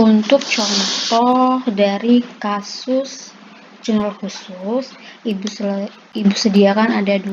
Untuk contoh dari kasus jurnal khusus, Ibu sediakan ada 2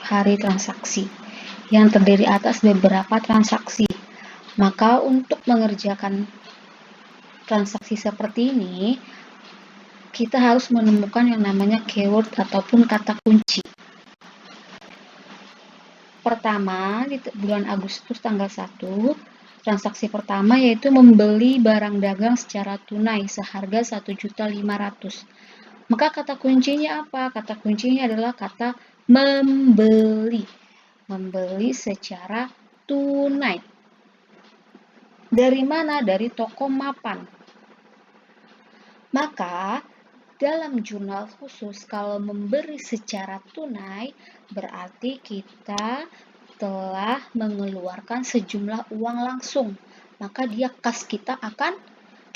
hari transaksi yang terdiri atas beberapa transaksi. Maka untuk mengerjakan transaksi seperti ini, kita harus menemukan yang namanya keyword ataupun kata kunci. Pertama, di bulan Agustus tanggal 1, transaksi pertama yaitu membeli barang dagang secara tunai seharga 1.500.000. Maka kata kuncinya apa? Kata kuncinya adalah kata membeli. Membeli secara tunai. Dari mana? Dari toko mapan. Maka dalam jurnal khusus, kalau memberi secara tunai, berarti kita telah mengeluarkan sejumlah uang langsung. Maka dia kas kita akan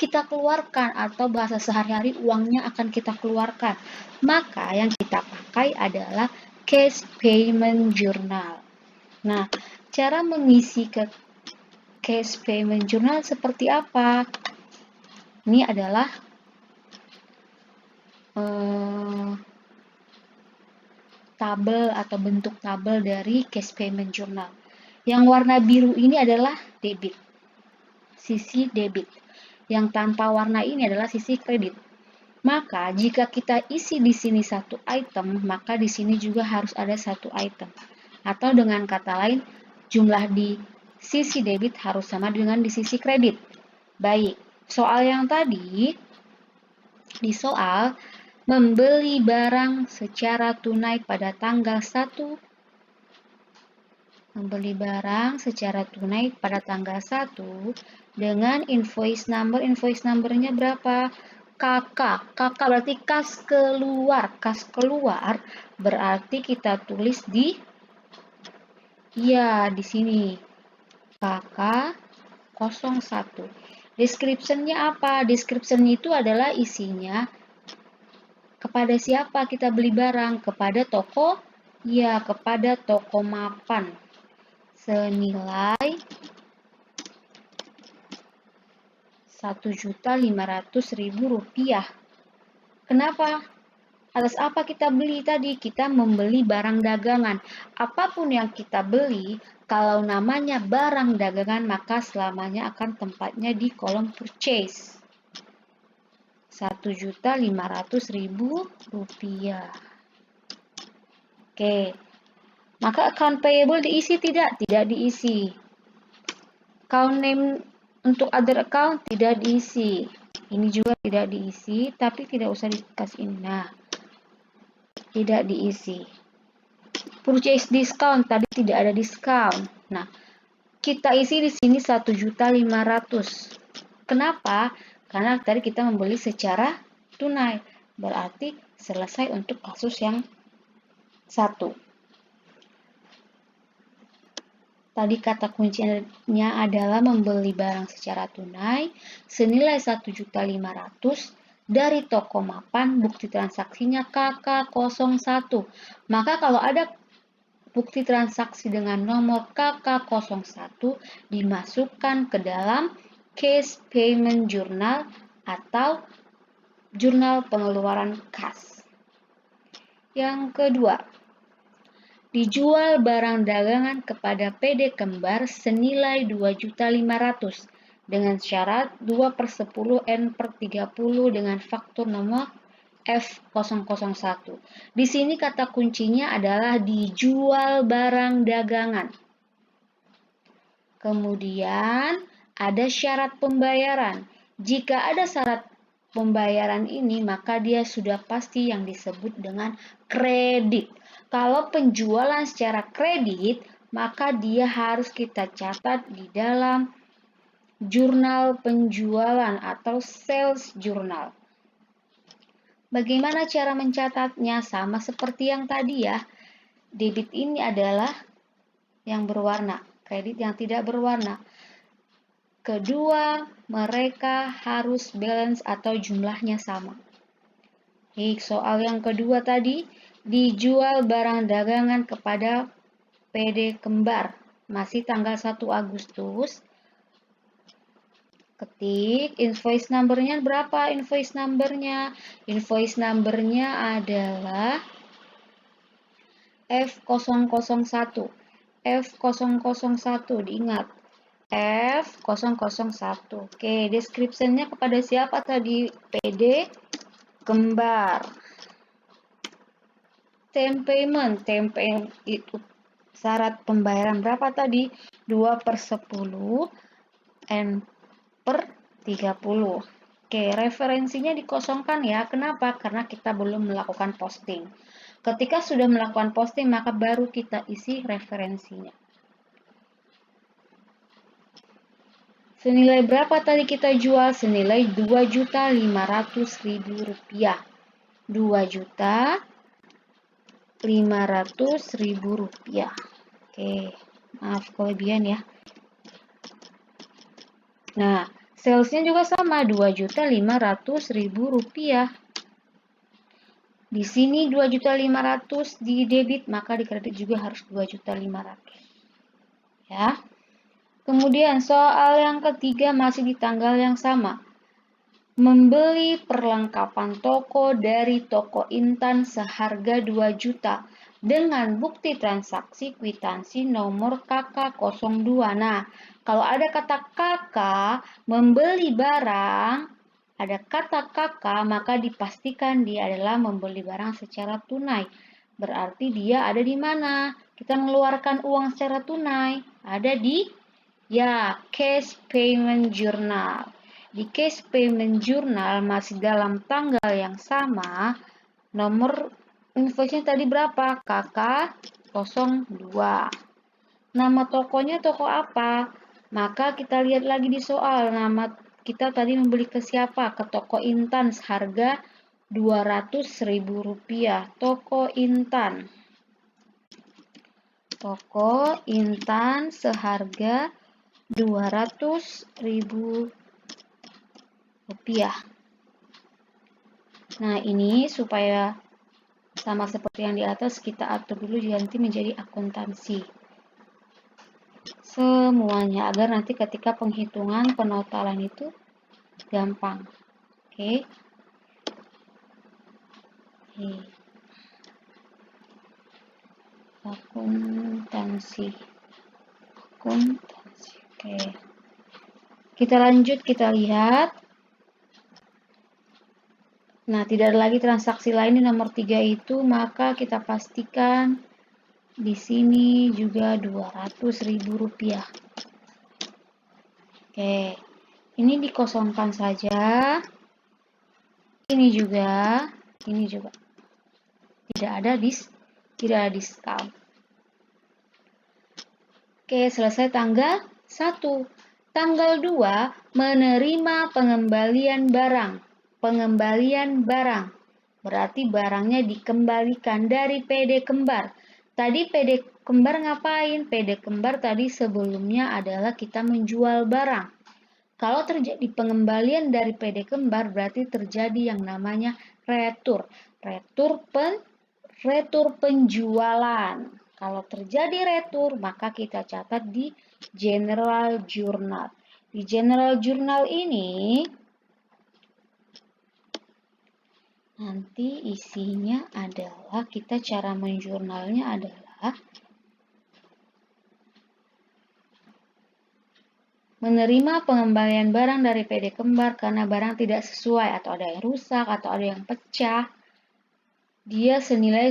kita keluarkan, atau bahasa sehari-hari uangnya akan kita keluarkan. Maka yang kita pakai adalah cash payment journal. Nah, cara mengisi ke cash payment journal seperti apa? Ini adalah tabel atau bentuk tabel dari cash payment journal. Yang warna biru ini adalah debit, sisi debit. Yang tanpa warna ini adalah sisi kredit. Maka jika kita isi di sini satu item, maka di sini juga harus ada satu item. Atau dengan kata lain, jumlah di sisi debit harus sama dengan di sisi kredit. Baik, soal yang tadi, di soal membeli barang secara tunai pada tanggal 1. Membeli barang secara tunai pada tanggal 1 dengan invoice number. Invoice numbernya berapa? KK. KK berarti kas keluar. Kas keluar berarti kita tulis di sini. KK 01. Description-nya apa? Description itu adalah isinya kepada siapa kita beli barang? Kepada toko? Ya, kepada toko mapan. Senilai Rp1.500.000. Kenapa? Atas apa kita beli tadi? Kita membeli barang dagangan. Apapun yang kita beli, kalau namanya barang dagangan, maka selamanya akan tempatnya di kolom purchase. Rp1.500.000. Oke. Maka account payable diisi tidak? Tidak diisi. Account name untuk other account tidak diisi. Ini juga tidak diisi, tapi tidak usah dikasih ini. Nah, tidak diisi. Purchase discount tadi tidak ada diskon. Nah, kita isi di sini 1.500.000. Kenapa? Karena tadi kita membeli secara tunai. Berarti selesai untuk kasus yang 1. Tadi kata kuncinya adalah membeli barang secara tunai senilai 1.500.000 dari toko mapan, bukti transaksinya KK01. Maka kalau ada bukti transaksi dengan nomor KK01 dimasukkan ke dalam cash payment journal atau jurnal pengeluaran kas. Yang kedua, dijual barang dagangan kepada PD kembar senilai 2.500.000 dengan syarat 2/10 N/30 dengan faktur nomor F001. Di sini kata kuncinya adalah dijual barang dagangan. Kemudian ada syarat pembayaran. Jika ada syarat pembayaran ini, maka dia sudah pasti yang disebut dengan kredit. Kalau penjualan secara kredit, maka dia harus kita catat di dalam jurnal penjualan atau sales journal. Bagaimana cara mencatatnya? Sama seperti yang tadi ya. Debit ini adalah yang berwarna, kredit yang tidak berwarna. Kedua, mereka harus balance atau jumlahnya sama. Soal yang kedua tadi, dijual barang dagangan kepada PD kembar. Masih tanggal 1 Agustus. ketik invoice number-nya berapa? Invoice number-nya adalah F001. F001 diingat. F001. Oke, description-nya kepada siapa tadi? PD kembar. Time payment itu syarat pembayaran berapa tadi? 2/10 N per 30. Oke, referensinya dikosongkan ya. Kenapa? Karena kita belum melakukan posting. Ketika sudah melakukan posting, maka baru kita isi referensinya. Senilai berapa tadi kita jual? Senilai Rp2.500.000. Rp2.500.000. Oke, maaf kelebihan ya. Nah, salesnya juga sama, Rp2.500.000. Di sini 2.500.000 di debit, maka di kredit juga harus 2.500.000. Ya. Kemudian soal yang ketiga masih di tanggal yang sama. Membeli perlengkapan toko dari toko Intan seharga 2 juta dengan bukti transaksi kwitansi nomor KK02. Nah, kalau ada kata KK membeli barang, ada kata KK, maka dipastikan dia adalah membeli barang secara tunai. Berarti dia ada di mana? Kita mengeluarkan uang secara tunai. Ada di cash payment journal. Di cash payment journal masih dalam tanggal yang sama. Nomor invoice-nya tadi berapa? KK02. Nama tokonya toko apa? Maka kita lihat lagi di soal. Nama kita tadi membeli ke siapa? Ke toko Intan seharga Rp200.000. Toko Intan. Toko Intan seharga Rp200.000. Nah, ini supaya sama seperti yang di atas, kita atur dulu ganti menjadi akuntansi. Semuanya, agar nanti ketika penghitungan penotalan itu gampang. Oke. Akuntansi. Oke. Kita lanjut, kita lihat. Nah, tidak ada lagi transaksi lain di nomor 3 itu, maka kita pastikan di sini juga Rp200.000. Oke, ini dikosongkan saja. Ini juga. Tidak ada diskon. Oke, selesai tanggal 1. Tanggal 2, menerima pengembalian barang. Berarti barangnya dikembalikan dari PD kembar. Tadi PD kembar ngapain? PD kembar tadi sebelumnya adalah kita menjual barang. Kalau terjadi pengembalian dari PD kembar, berarti terjadi yang namanya retur. Retur penjualan. Kalau terjadi retur, maka kita catat di General Journal. Di General Journal ini nanti isinya adalah, kita cara menjurnalnya adalah menerima pengembalian barang dari PD kembar karena barang tidak sesuai atau ada yang rusak atau ada yang pecah. Dia senilai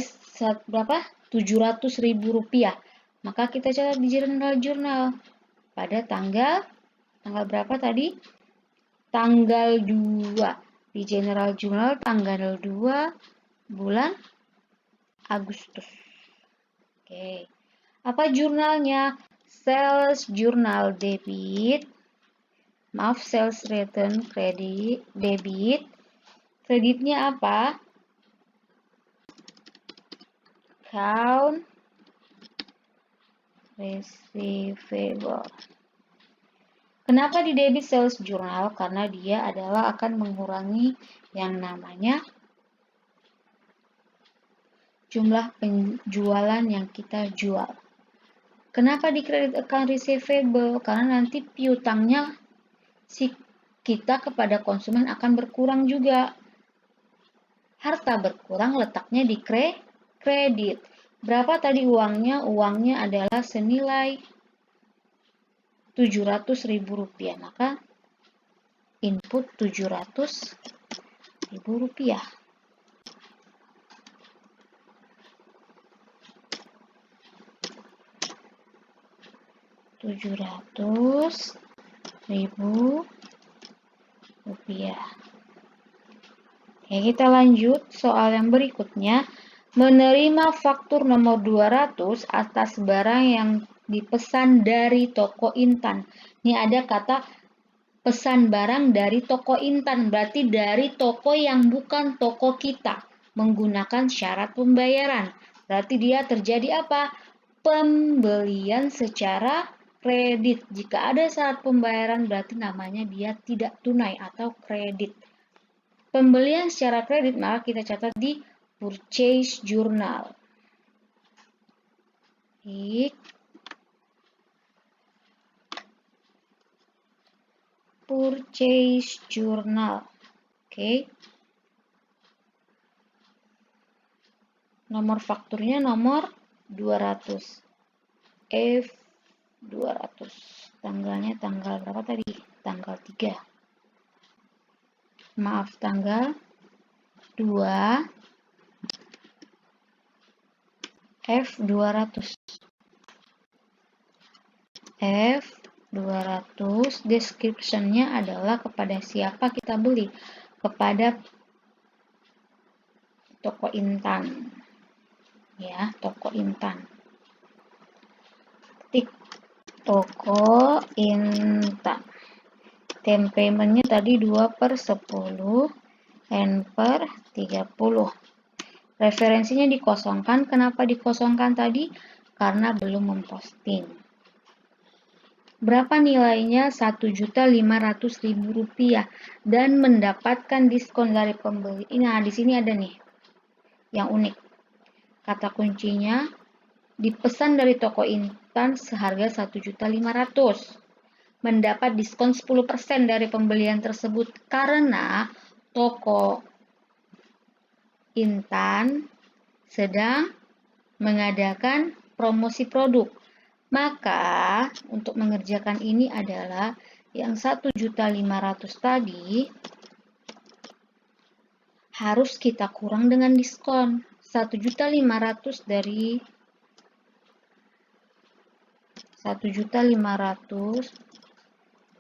berapa? Rp700.000. Maka kita catat di General Journal pada tanggal berapa tadi? Tanggal 2. Di General Journal tanggal 2 bulan Agustus. Oke. Apa jurnalnya? Sales Journal Debit. Maaf, Sales Return Credit Debit. Kreditnya apa? Account Receivable. Kenapa di debit sales journal? Karena dia adalah akan mengurangi yang namanya jumlah penjualan yang kita jual. Kenapa di credit account receivable? Karena nanti piutangnya si kita kepada konsumen akan berkurang juga. Harta berkurang letaknya di kredit. Berapa tadi uangnya? Uangnya adalah senilai Rp700.000. Maka input Rp700.000. Rp700.000. Oke, kita lanjut soal yang berikutnya. Menerima faktur nomor 200 atas barang yang dipesan dari toko Intan. Ini ada kata pesan barang dari toko Intan, berarti dari toko yang bukan toko kita, menggunakan syarat pembayaran. Berarti dia terjadi apa? Pembelian secara kredit. Jika ada syarat pembayaran, berarti namanya dia tidak tunai atau kredit. Pembelian secara kredit maka kita catat di purchase journal. Purchase journal. Oke. Nomor fakturnya nomor 200. F200. Tanggalnya tanggal berapa tadi? Tanggal 3. Maaf, tanggal 2 F200. F200 description-nya adalah kepada siapa kita beli? Kepada toko Intan. Ya, toko Intan. Tik toko Intan. Time payment-nya tadi 2/10 N/30. Referensinya dikosongkan. Kenapa dikosongkan tadi? Karena belum memposting. Berapa nilainya? Rp1.500.000 dan mendapatkan diskon dari pembeli. Nah, di sini ada nih yang unik. Kata kuncinya dipesan dari toko Intan seharga Rp1.500.000. Mendapat diskon 10% dari pembelian tersebut karena toko Intan sedang mengadakan promosi produk. Maka untuk mengerjakan ini adalah yang Rp1.500.000 tadi harus kita kurang dengan diskon. Rp1.500.000 dari Rp1.500.000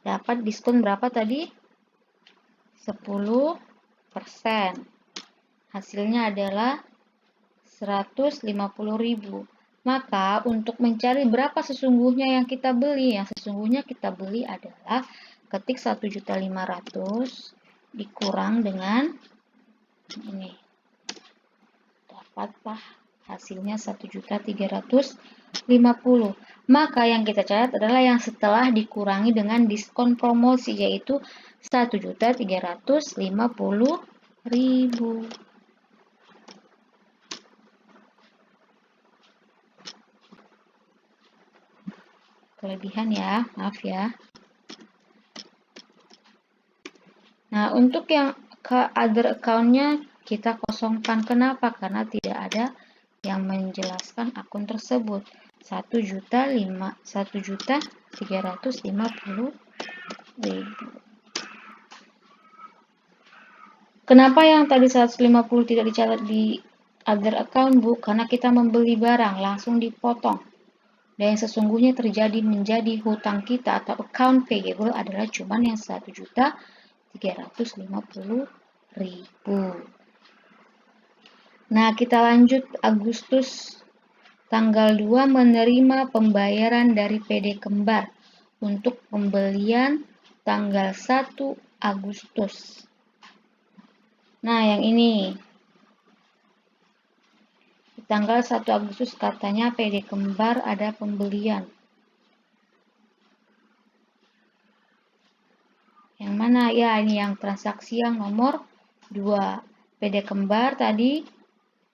dapat diskon berapa tadi? 10%. Hasilnya adalah Rp150.000. Maka untuk mencari berapa sesungguhnya yang kita beli, yang sesungguhnya kita beli adalah ketik Rp1.500.000 dikurang dengan ini. Dapatlah hasilnya Rp1.350.000. Maka yang kita catat adalah yang setelah dikurangi dengan diskon promosi, yaitu Rp1.350.000. Kelebihan ya, maaf ya. Nah, untuk yang ke other account-nya kita kosongkan. Kenapa? Karena tidak ada yang menjelaskan akun tersebut. Rp1.350.000. Kenapa yang tadi 150 tidak dicatat di other account, Bu? Karena kita membeli barang, langsung dipotong. Dan yang sesungguhnya terjadi menjadi hutang kita atau account payable adalah cuma yang Rp1.350.000. Nah, kita lanjut Agustus. Tanggal 2 menerima pembayaran dari PD Kembar untuk pembelian tanggal 1 Agustus. Nah, yang ini. Di tanggal 1 Agustus katanya PD Kembar ada pembelian. Yang mana? Ya, ini yang transaksi yang nomor 2. PD Kembar tadi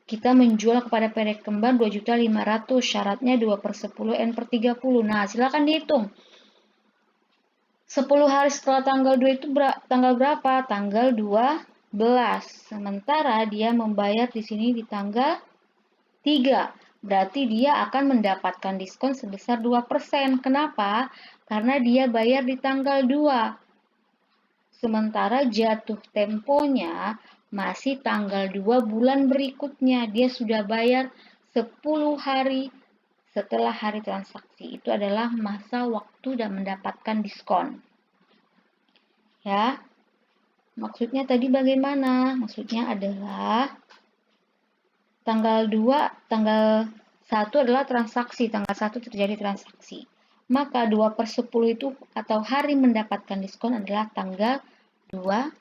kita menjual kepada PD Kembar Rp2.500.000. Syaratnya 2/10 N/30. Nah, silakan dihitung. 10 hari setelah tanggal 2 itu tanggal berapa? Tanggal 12. Sementara dia membayar di sini di tanggal 3. Berarti dia akan mendapatkan diskon sebesar 2%. Kenapa? Karena dia bayar di tanggal 2. Sementara jatuh temponya masih tanggal 2 bulan berikutnya. Dia sudah bayar 10 hari setelah hari transaksi. Itu adalah masa waktu dan mendapatkan diskon. Ya, maksudnya tadi bagaimana? Maksudnya adalah tanggal 2, tanggal 1 adalah transaksi, tanggal 1 terjadi transaksi. Maka 2/10 itu atau hari mendapatkan diskon adalah tanggal 2,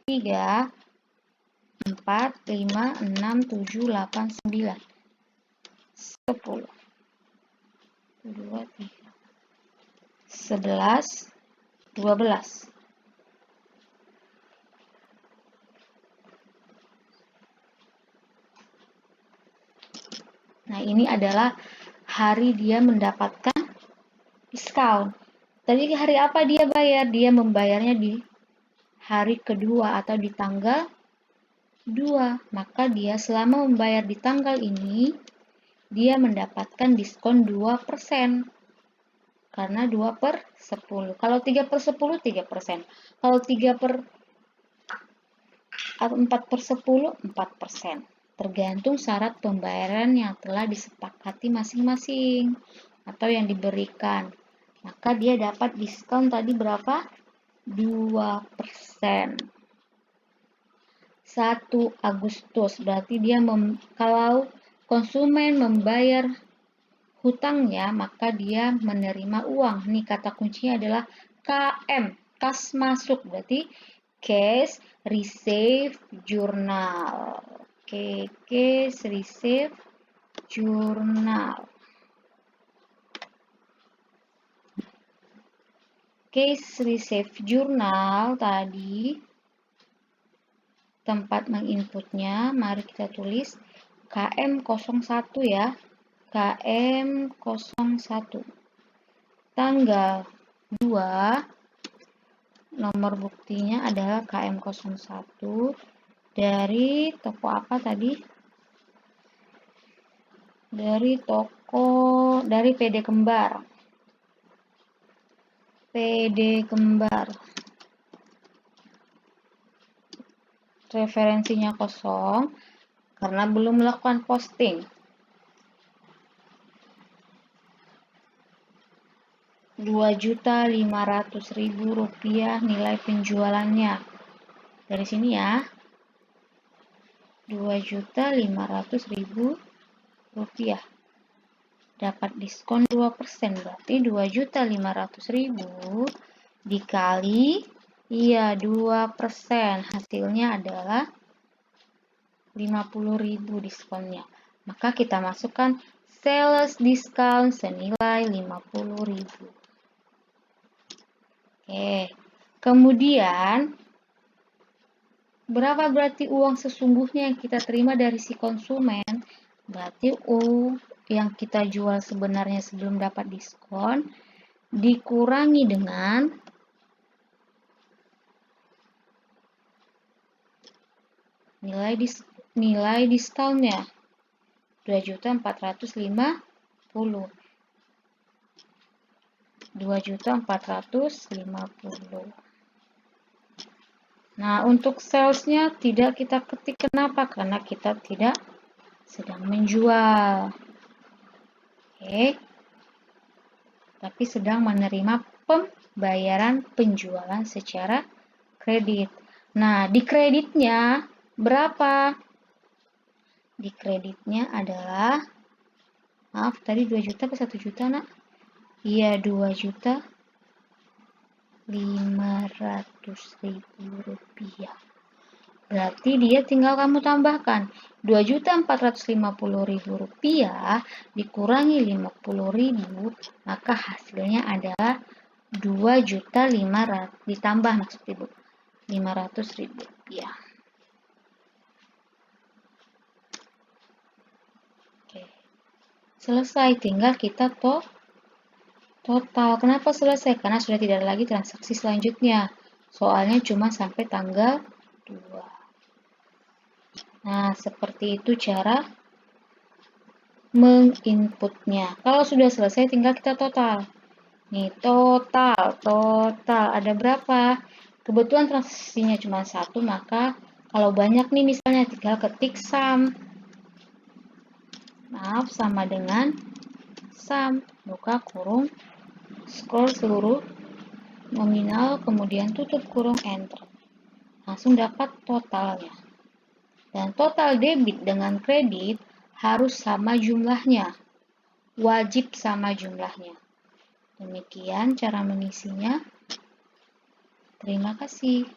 3, 4, 5, 6, 7, 8, 9, 10, 2, 3, 11, 12. Nah, ini adalah hari dia mendapatkan diskon. Tadi hari apa dia bayar? Dia membayarnya di hari kedua atau di tanggal 2. Maka dia selama membayar di tanggal ini, dia mendapatkan diskon 2%. Karena 2/10. Kalau 3/10, 3%. Kalau 4/10, 4%. Tergantung syarat pembayaran yang telah disepakati masing-masing atau yang diberikan. Maka dia dapat diskon tadi berapa? 2%. 1 Agustus berarti dia kalau konsumen membayar hutangnya maka dia menerima uang. Nih kata kuncinya adalah KM, kas masuk, berarti cash receive journal. Oke, cash receive journal. Cash receive journal tadi tempat menginputnya, mari kita tulis KM01 ya. KM01. Tanggal 2, nomor buktinya adalah KM01 dari toko apa tadi? Dari PD Kembar. PD Kembar. Referensinya kosong karena belum melakukan posting. 2.500.000 rupiah nilai penjualannya. Dari sini ya. 2.500.000 rupiah. Dapat diskon 2%, berarti 2.500.000 dikali 2%. Hasilnya adalah 50.000 diskonnya. Maka kita masukkan sales discount senilai 50.000. Oke. Kemudian berapa berarti uang sesungguhnya yang kita terima dari si konsumen? Berarti yang kita jual sebenarnya sebelum dapat diskon dikurangi dengan nilai diskonnya 2.450. 2.450. Nah, untuk salesnya tidak kita ketik. Kenapa? Karena kita tidak sedang menjual. Oke. Tapi sedang menerima pembayaran penjualan secara kredit. Nah, di kreditnya berapa? Di kreditnya adalah, maaf, tadi 2 juta ke 1 juta, nak? Iya, 2.500.000 rupiah. Berarti dia tinggal kamu tambahkan 2.450.000 rupiah dikurangi 50.000, maka hasilnya adalah 2.500.000 ditambah maksud Ibu 500.000 rupiah. Oke. Selesai, tinggal kita Total. Kenapa selesai? Karena sudah tidak ada lagi transaksi selanjutnya. Soalnya cuma sampai tanggal 2. Nah, seperti itu cara menginputnya. Kalau sudah selesai, tinggal kita total. Nih, total. Ada berapa? Kebetulan transaksinya cuma satu, maka kalau banyak nih misalnya, tinggal ketik sum. Maaf, sama dengan sum. Buka kurung, scroll seluruh nominal, kemudian tutup kurung, enter. Langsung dapat totalnya. Dan total debit dengan kredit harus sama jumlahnya. Wajib sama jumlahnya. Demikian cara mengisinya. Terima kasih.